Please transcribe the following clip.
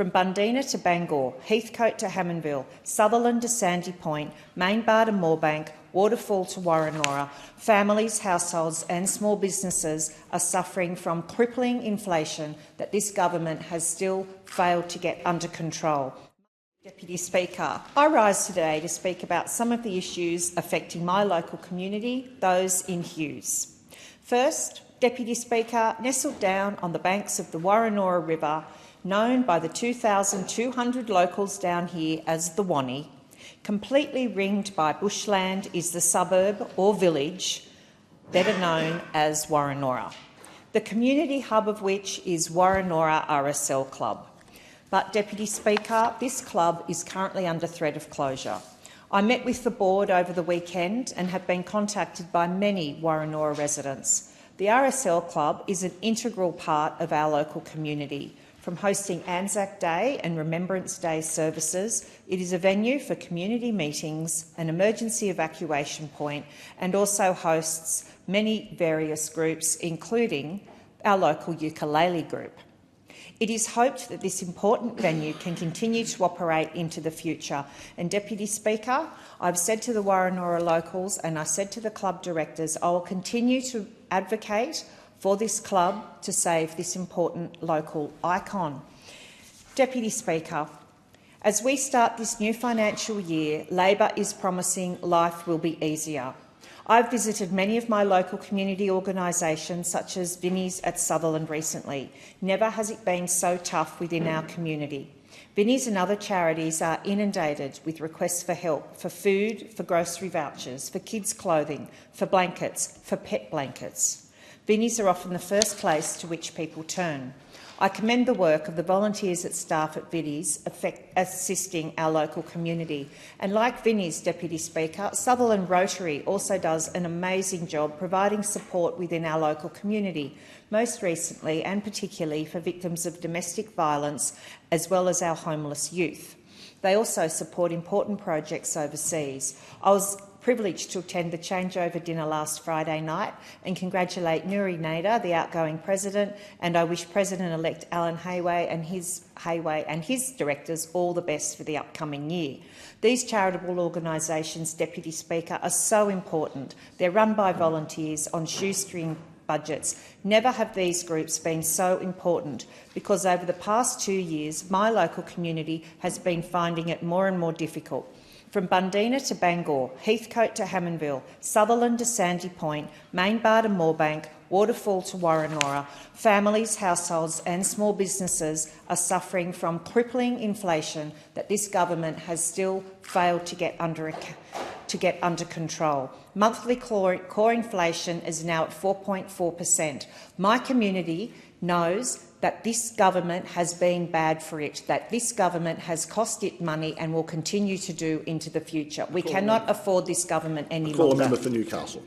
From Bundeena to Bangor, Heathcote to Hammondville, Sutherland to Sandy Point, Mainbar to Moorebank, Waterfall to Woronora, families, households and small businesses are suffering from crippling inflation that this government has still failed to get under control. Deputy Speaker, I rise today to speak about some of the issues affecting my local community, those in Hughes. First, Deputy Speaker, nestled down on the banks of the Woronora River, known by the 2,200 locals down here as the Wonnie, completely ringed by bushland, is the suburb or village better known as Woronora, the community hub of which is Woronora RSL Club. But, Deputy Speaker, this club is currently under threat of closure. I met with the board over the weekend and have been contacted by many Woronora residents. The RSL Club is an integral part of our local community. From hosting Anzac Day and Remembrance Day services, it is a venue for community meetings, an emergency evacuation point, and also hosts many various groups, including our local ukulele group. It is hoped that this important venue can continue to operate into the future. And, Deputy Speaker, I've said to the Woronora locals and I said to the club directors, I will continue to advocate for this club to save this important local icon. Deputy Speaker, as we start this new financial year, Labor is promising life will be easier. I've visited many of my local community organisations, such as Vinnie's at Sutherland recently. Never has it been so tough within our community. Vinnie's and other charities are inundated with requests for help, for food, for grocery vouchers, for kids' clothing, for blankets, for pet blankets. Vinnie's are often the first place to which people turn. I commend the work of the volunteers and staff at Vinnie's assisting our local community. And like Vinnie's, Deputy Speaker, Sutherland Rotary also does an amazing job providing support within our local community, most recently and particularly for victims of domestic violence as well as our homeless youth. They also support important projects overseas. I was privileged to attend the changeover dinner last Friday night and congratulate Nuri Nader, the outgoing president, and I wish President-elect Alan Hayway and his directors all the best for the upcoming year. These charitable organisations, Deputy Speaker, are so important. They're run by volunteers on shoestring budgets. Never have these groups been so important because over the past 2 years, my local community has been finding it more and more difficult. From Bundeena to Bangor, Heathcote to Hammondville, Sutherland to Sandy Point, Mainbar to Moorebank, Waterfall to Woronora, families, households and small businesses are suffering from crippling inflation that this government has still failed to get under control. Monthly core inflation is now at 4.4%. My community knows that this government has been bad for it, that this government has cost it money and will continue to do into the future. We cannot afford this government any longer. Call a member for Newcastle.